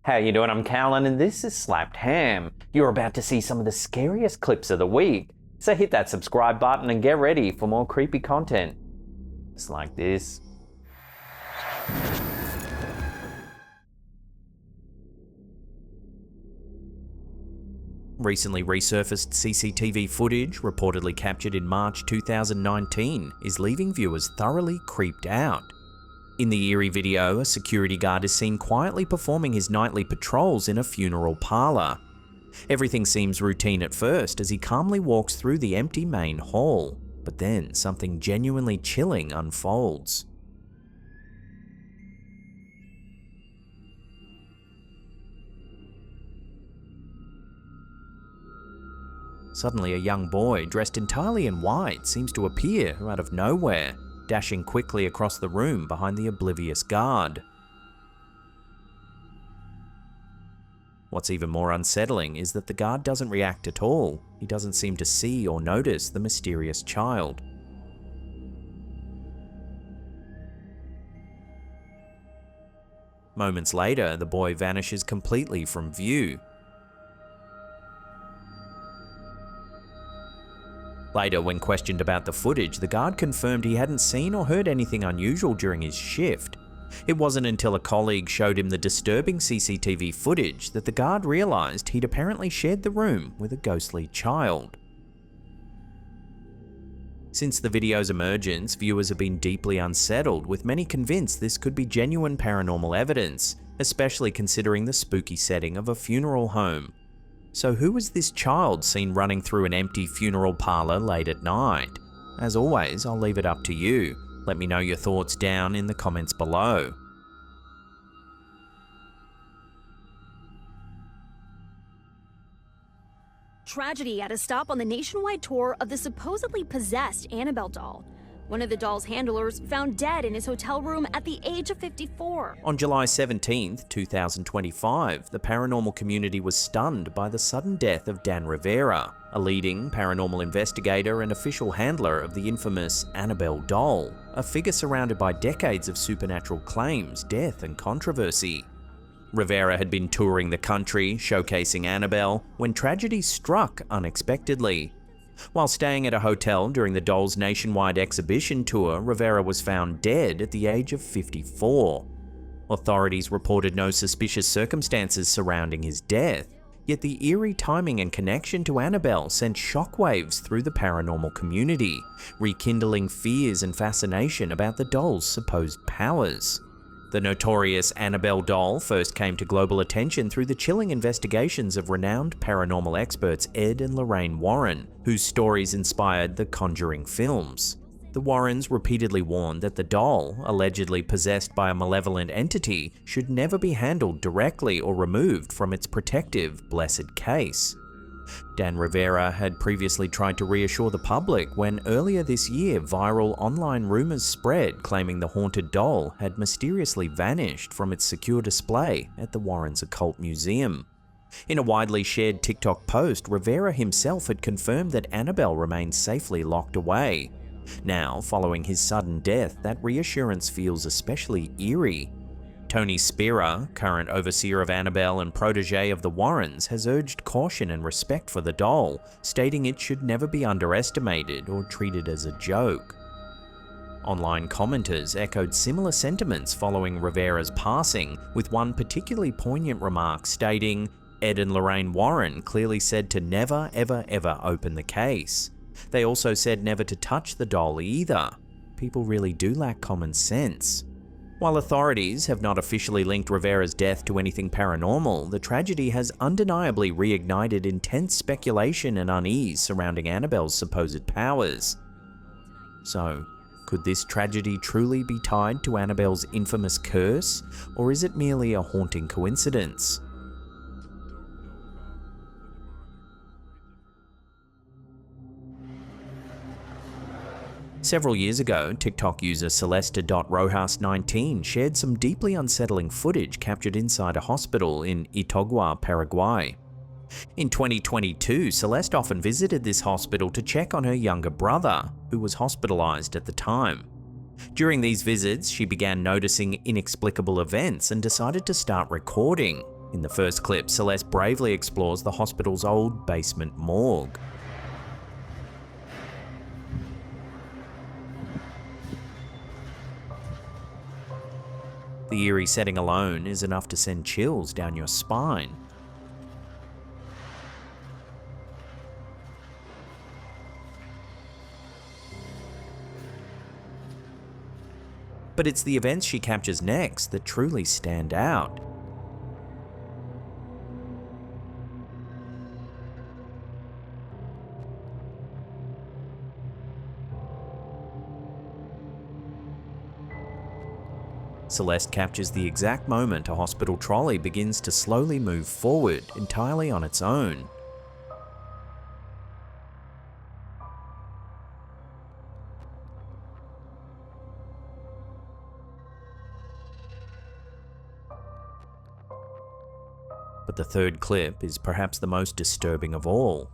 How you doing? I'm Callan and this is Slapped Ham. You're about to see some of the scariest clips of the week, so hit that subscribe button and get ready for more creepy content. Just like this. Recently resurfaced CCTV footage, reportedly captured in March 2019, is leaving viewers thoroughly creeped out. In the eerie video, a security guard is seen quietly performing his nightly patrols in a funeral parlour. Everything seems routine at first as he calmly walks through the empty main hall, but then something genuinely chilling unfolds. Suddenly, a young boy dressed entirely in white seems to appear out of nowhere, dashing quickly across the room behind the oblivious guard. What's even more unsettling is that the guard doesn't react at all. He doesn't seem to see or notice the mysterious child. Moments later, the boy vanishes completely from view. Later, when questioned about the footage, the guard confirmed he hadn't seen or heard anything unusual during his shift. It wasn't until a colleague showed him the disturbing CCTV footage that the guard realised he'd apparently shared the room with a ghostly child. Since the video's emergence, viewers have been deeply unsettled, with many convinced this could be genuine paranormal evidence, especially considering the spooky setting of a funeral home. So who was this child seen running through an empty funeral parlour late at night? As always, I'll leave it up to you. Let me know your thoughts down in the comments below. Tragedy at a stop on the nationwide tour of the supposedly possessed Annabelle doll. One of the doll's handlers found dead in his hotel room at the age of 54. On July 17, 2025, the paranormal community was stunned by the sudden death of Dan Rivera, a leading paranormal investigator and official handler of the infamous Annabelle doll, a figure surrounded by decades of supernatural claims, death, and controversy. Rivera had been touring the country, showcasing Annabelle, when tragedy struck unexpectedly. While staying at a hotel during the doll's nationwide exhibition tour, Rivera was found dead at the age of 54. Authorities reported no suspicious circumstances surrounding his death, yet the eerie timing and connection to Annabelle sent shockwaves through the paranormal community, rekindling fears and fascination about the doll's supposed powers. The notorious Annabelle doll first came to global attention through the chilling investigations of renowned paranormal experts Ed and Lorraine Warren, whose stories inspired the Conjuring films. The Warrens repeatedly warned that the doll, allegedly possessed by a malevolent entity, should never be handled directly or removed from its protective, blessed case. Dan Rivera had previously tried to reassure the public when earlier this year viral online rumors spread claiming the haunted doll had mysteriously vanished from its secure display at the Warrens Occult Museum. In a widely shared TikTok post, Rivera himself had confirmed that Annabelle remained safely locked away. Now, following his sudden death, that reassurance feels especially eerie. Tony Spira, current overseer of Annabelle and protege of the Warrens, has urged caution and respect for the doll, stating it should never be underestimated or treated as a joke. Online commenters echoed similar sentiments following Rivera's passing, with one particularly poignant remark stating, "Ed and Lorraine Warren clearly said to never ever ever open the case. They also said never to touch the doll either. People really do lack common sense." While authorities have not officially linked Rivera's death to anything paranormal, the tragedy has undeniably reignited intense speculation and unease surrounding Annabelle's supposed powers. So, could this tragedy truly be tied to Annabelle's infamous curse, or is it merely a haunting coincidence? Several years ago, TikTok user Celeste.Rojas19 shared some deeply unsettling footage captured inside a hospital in Itagua, Paraguay. In 2022, Celeste often visited this hospital to check on her younger brother, who was hospitalized at the time. During these visits, she began noticing inexplicable events and decided to start recording. In the first clip, Celeste bravely explores the hospital's old basement morgue. The eerie setting alone is enough to send chills down your spine. But it's the events she captures next that truly stand out. Celeste captures the exact moment a hospital trolley begins to slowly move forward entirely on its own. But the third clip is perhaps the most disturbing of all.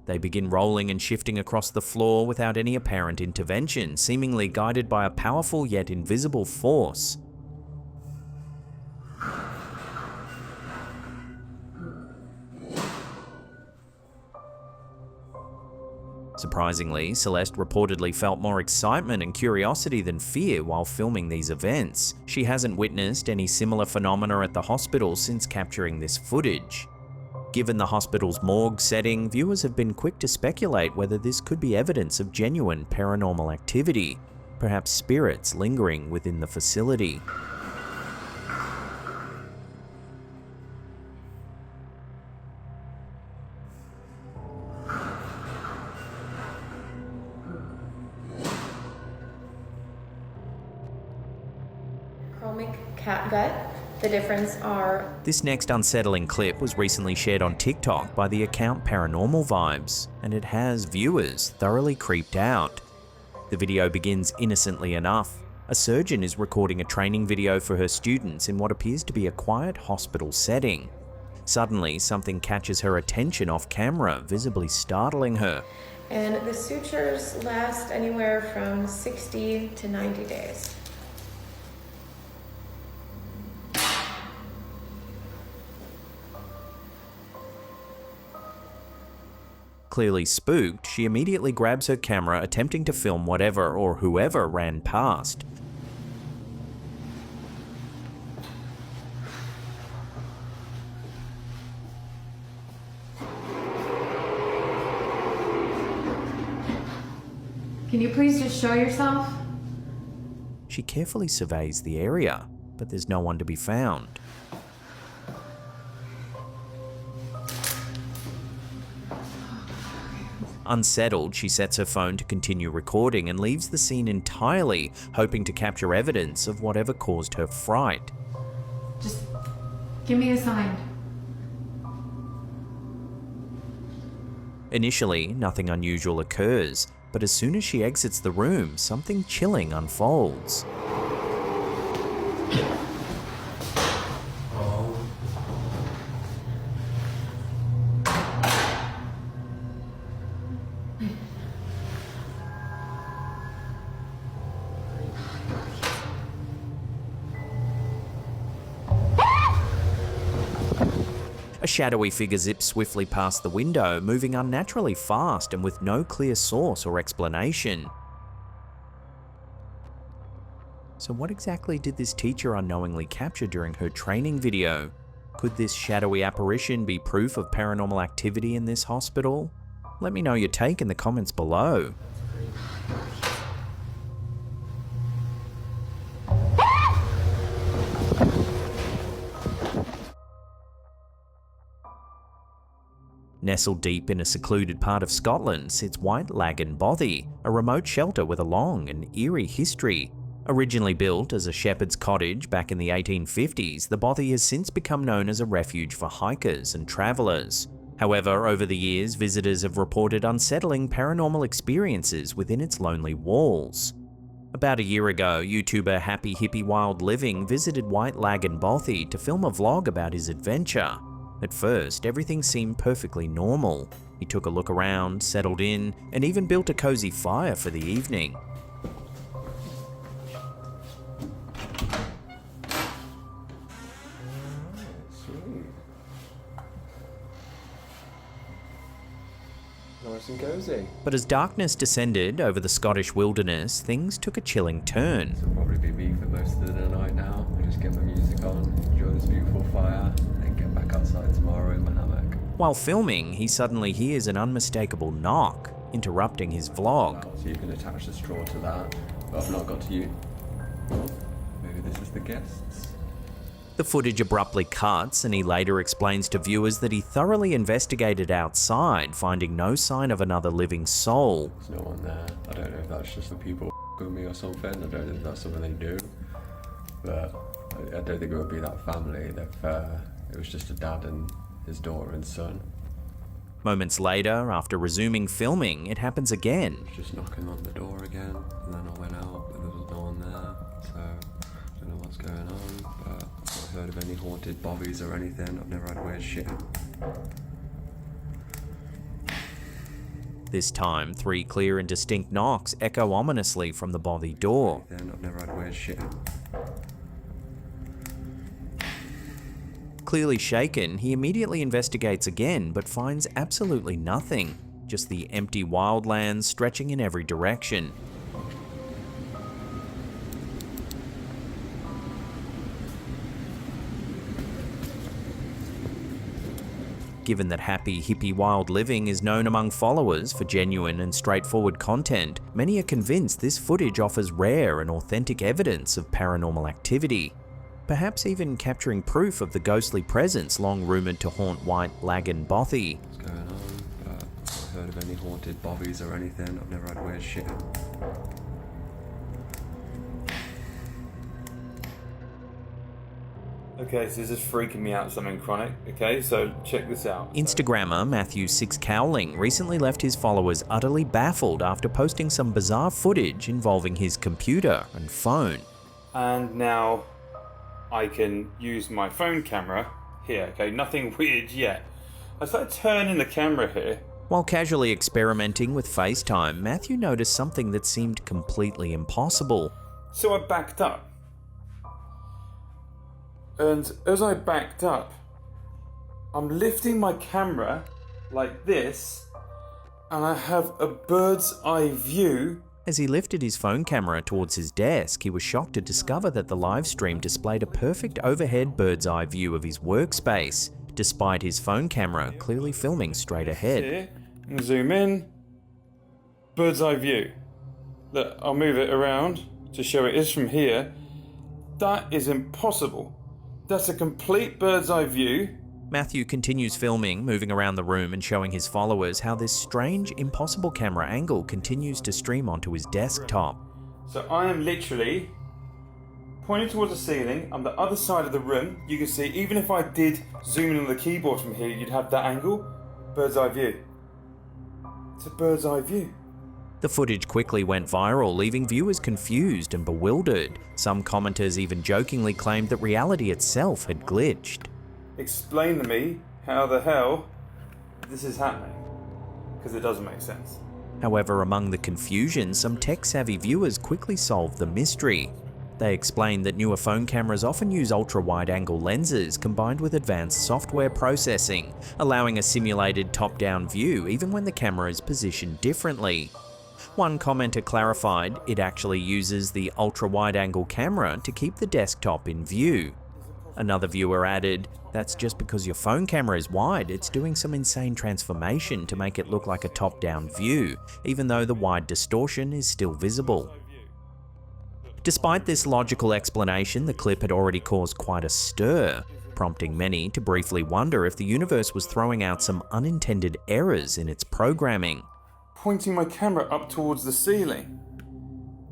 They begin rolling and shifting across the floor without any apparent intervention, seemingly guided by a powerful yet invisible force. Surprisingly, Celeste reportedly felt more excitement and curiosity than fear while filming these events. She hasn't witnessed any similar phenomena at the hospital since capturing this footage. Given the hospital's morgue setting, viewers have been quick to speculate whether this could be evidence of genuine paranormal activity, perhaps spirits lingering within the facility. Chromic catgut. The difference are... This next unsettling clip was recently shared on TikTok by the account Paranormal Vibes, and it has viewers thoroughly creeped out. The video begins innocently enough. A surgeon is recording a training video for her students in what appears to be a quiet hospital setting. Suddenly, something catches her attention off camera, visibly startling her. And the sutures last anywhere from 60 to 90 days. Clearly spooked, she immediately grabs her camera, attempting to film whatever or whoever ran past. Can you please just show yourself? She carefully surveys the area, but there's no one to be found. Unsettled, she sets her phone to continue recording and leaves the scene entirely, hoping to capture evidence of whatever caused her fright. Just give me a sign. Initially, nothing unusual occurs, but as soon as she exits the room, something chilling unfolds. A shadowy figure zips swiftly past the window, moving unnaturally fast and with no clear source or explanation. So what exactly did this teacher unknowingly capture during her training video? Could this shadowy apparition be proof of paranormal activity in this hospital? Let me know your take in the comments below. Nestled deep in a secluded part of Scotland sits White Lagan Bothy, a remote shelter with a long and eerie history. Originally built as a shepherd's cottage back in the 1850s, the Bothy has since become known as a refuge for hikers and travellers. However, over the years, visitors have reported unsettling paranormal experiences within its lonely walls. About a year ago, YouTuber Happy Hippie Wild Living visited White Lagoon Bothy to film a vlog about his adventure. At first, everything seemed perfectly normal. He took a look around, settled in, and even built a cozy fire for the evening. Nice and cozy. But as darkness descended over the Scottish wilderness, things took a chilling turn. This will probably be me for most of the night now. I'll just get my music on, enjoy this beautiful fire, and get back outside tomorrow in my hammock. While filming, he suddenly hears an unmistakable knock, interrupting his vlog. So you can attach the straw to that, but I've not got to you. Maybe this is the guests. The footage abruptly cuts, and he later explains to viewers that he thoroughly investigated outside, finding no sign of another living soul. There's no one there. I don't know if that's just the people with me or something. I don't know if that's something they do. But I don't think it would be that family. It was just a dad and his daughter and son. Moments later, after resuming filming, it happens again. Just knocking on the door again, and then I went out, but there was no one there. So I don't know what's going on, but I've not heard of any haunted bobbies or anything. I've never had weird shit. This time, 3 clear and distinct knocks echo ominously from the Bothy door. I've never had weird shit. Clearly shaken, he immediately investigates again, but finds absolutely nothing. Just the empty wildlands stretching in every direction. Given that Happy Hippie Wild Living is known among followers for genuine and straightforward content, many are convinced this footage offers rare and authentic evidence of paranormal activity. Perhaps even capturing proof of the ghostly presence long rumoured to haunt White Lagoon Bothy. What's going on? But I've not heard of any haunted bobbies or anything. I've never had weird shit. Okay, so this is freaking me out, something chronic. Okay, so check this out. Instagrammer Matthew Six Cowling recently left his followers utterly baffled after posting some bizarre footage involving his computer and phone. And now I can use my phone camera here, okay? Nothing weird yet. I started turning the camera here. While casually experimenting with FaceTime, Matthew noticed something that seemed completely impossible. So I backed up. And as I backed up, I'm lifting my camera like this, and I have a bird's eye view. As he lifted his phone camera towards his desk, he was shocked to discover that the live stream displayed a perfect overhead bird's eye view of his workspace, despite his phone camera clearly filming straight ahead. Here, and zoom in, bird's eye view. Look, I'll move it around to show it is from here. That is impossible. That's a complete bird's eye view. Matthew continues filming, moving around the room and showing his followers how this strange, impossible camera angle continues to stream onto his desktop. So I am literally pointing towards the ceiling. On the other side of the room, you can see, even if I did zoom in on the keyboard from here, you'd have that angle. Bird's eye view. It's a bird's eye view. The footage quickly went viral, leaving viewers confused and bewildered. Some commenters even jokingly claimed that reality itself had glitched. Explain to me how the hell this is happening, because it doesn't make sense. However, among the confusion, some tech-savvy viewers quickly solved the mystery. They explained that newer phone cameras often use ultra-wide-angle lenses combined with advanced software processing, allowing a simulated top-down view even when the camera is positioned differently. One commenter clarified it actually uses the ultra-wide-angle camera to keep the desktop in view. Another viewer added, "That's just because your phone camera is wide, it's doing some insane transformation to make it look like a top-down view, even though the wide distortion is still visible." Despite this logical explanation, the clip had already caused quite a stir, prompting many to briefly wonder if the universe was throwing out some unintended errors in its programming. Pointing my camera up towards the ceiling.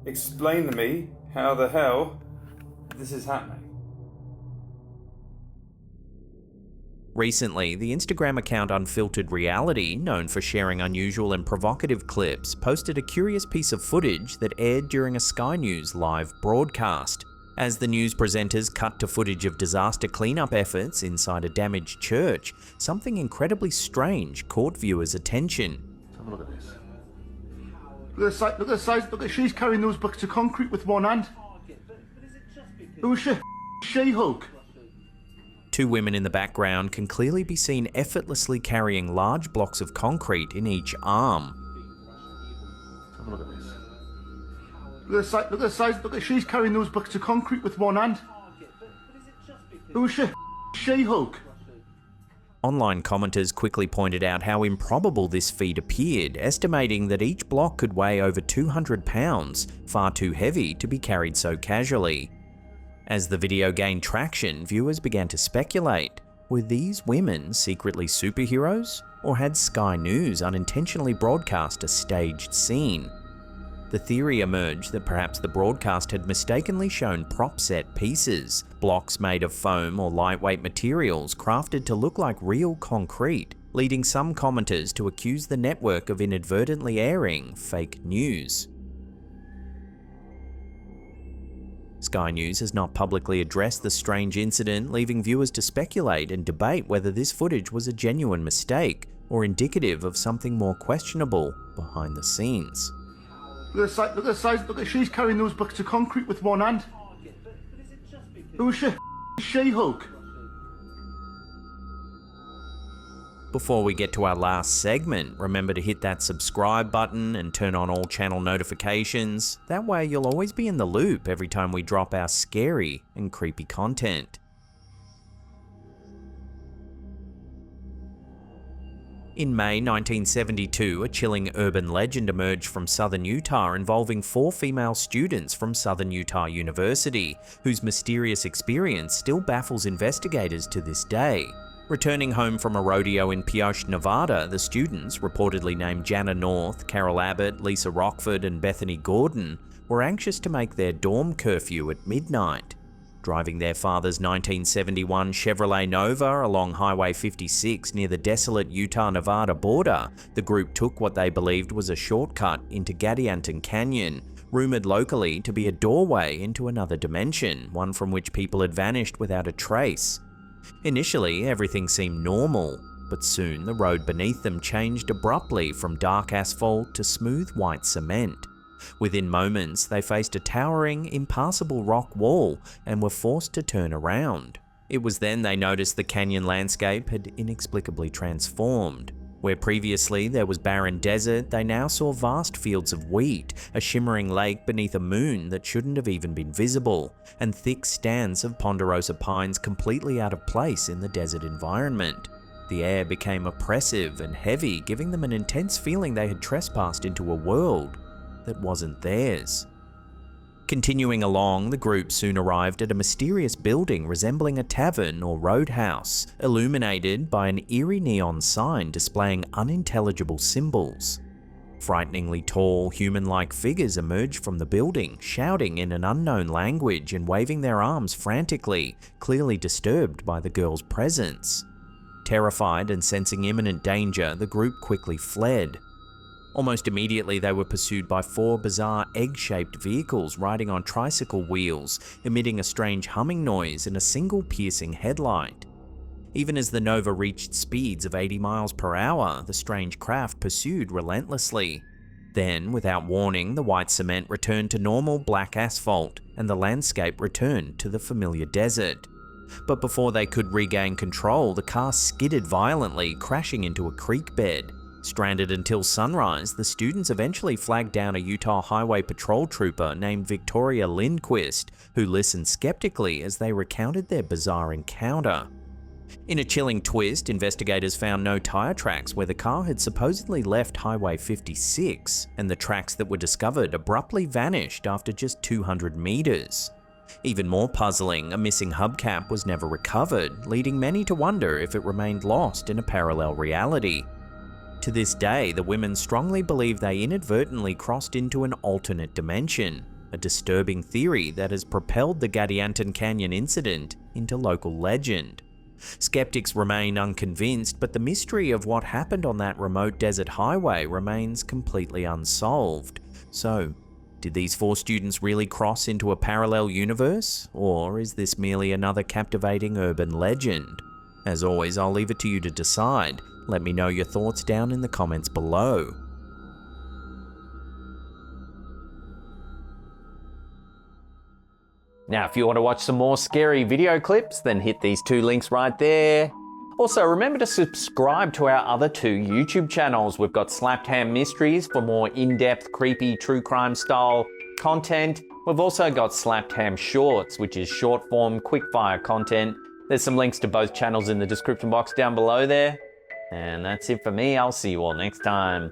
Explain to me how the hell this is happening. Recently, the Instagram account Unfiltered Reality, known for sharing unusual and provocative clips, posted a curious piece of footage that aired during a Sky News live broadcast. As the news presenters cut to footage of disaster cleanup efforts inside a damaged church, something incredibly strange caught viewers' attention. Have a look at this. Look at the size, look at she's carrying those buckets of concrete with one hand. Who's she? She-Hulk. Two women in the background can clearly be seen effortlessly carrying large blocks of concrete in each arm. Have a look at this. Look at the size, look at she's carrying those buckets of concrete with one hand. Who's she? She-Hulk. Online commenters quickly pointed out how improbable this feat appeared, estimating that each block could weigh over 200 pounds, far too heavy to be carried so casually. As the video gained traction, viewers began to speculate. Were these women secretly superheroes? Or had Sky News unintentionally broadcast a staged scene? The theory emerged that perhaps the broadcast had mistakenly shown prop set pieces, blocks made of foam or lightweight materials crafted to look like real concrete, leading some commenters to accuse the network of inadvertently airing fake news. Sky News has not publicly addressed the strange incident, leaving viewers to speculate and debate whether this footage was a genuine mistake or indicative of something more questionable behind the scenes. Look at the size, look at she's carrying those buckets of concrete with one hand. Who's she? She-Hulk. Before we get to our last segment, remember to hit that subscribe button and turn on all channel notifications. That way you'll always be in the loop every time we drop our scary and creepy content. In May 1972, a chilling urban legend emerged from southern Utah involving 4 female students from Southern Utah University, whose mysterious experience still baffles investigators to this day. Returning home from a rodeo in Pioche, Nevada, the students, reportedly named Jana North, Carol Abbott, Lisa Rockford, and Bethany Gordon, were anxious to make their dorm curfew at midnight. Driving their father's 1971 Chevrolet Nova along Highway 56 near the desolate Utah-Nevada border, the group took what they believed was a shortcut into Gadianton Canyon, rumored locally to be a doorway into another dimension, one from which people had vanished without a trace. Initially, everything seemed normal, but soon the road beneath them changed abruptly from dark asphalt to smooth white cement. Within moments, they faced a towering, impassable rock wall and were forced to turn around. It was then they noticed the canyon landscape had inexplicably transformed. Where previously there was barren desert, they now saw vast fields of wheat, a shimmering lake beneath a moon that shouldn't have even been visible, and thick stands of ponderosa pines completely out of place in the desert environment. The air became oppressive and heavy, giving them an intense feeling they had trespassed into a world that wasn't theirs. Continuing along, the group soon arrived at a mysterious building resembling a tavern or roadhouse, illuminated by an eerie neon sign displaying unintelligible symbols. Frighteningly tall, human-like figures emerged from the building, shouting in an unknown language and waving their arms frantically, clearly disturbed by the girl's presence. Terrified and sensing imminent danger, the group quickly fled. Almost immediately, they were pursued by 4 bizarre egg-shaped vehicles riding on tricycle wheels, emitting a strange humming noise and a single piercing headlight. Even as the Nova reached speeds of 80 miles per hour, the strange craft pursued relentlessly. Then, without warning, the white cement returned to normal black asphalt, and the landscape returned to the familiar desert. But before they could regain control, the car skidded violently, crashing into a creek bed. Stranded until sunrise, the students eventually flagged down a Utah Highway Patrol trooper named Victoria Lindquist, who listened skeptically as they recounted their bizarre encounter. In a chilling twist, investigators found no tire tracks where the car had supposedly left Highway 56, and the tracks that were discovered abruptly vanished after just 200 meters. Even more puzzling, a missing hubcap was never recovered, leading many to wonder if it remained lost in a parallel reality. To this day, the women strongly believe they inadvertently crossed into an alternate dimension, a disturbing theory that has propelled the Gadianton Canyon incident into local legend. Skeptics remain unconvinced, but the mystery of what happened on that remote desert highway remains completely unsolved. So, did these 4 students really cross into a parallel universe? Or is this merely another captivating urban legend? As always, I'll leave it to you to decide. Let me know your thoughts down in the comments below. Now, if you want to watch some more scary video clips, then hit these 2 links right there. Also, remember to subscribe to our other 2 YouTube channels. We've got Slapped Ham Mysteries for more in-depth, creepy, true crime style content. We've also got Slapped Ham Shorts, which is short form, quick fire content. There's some links to both channels in the description box down below there. And that's it for me. I'll see you all next time.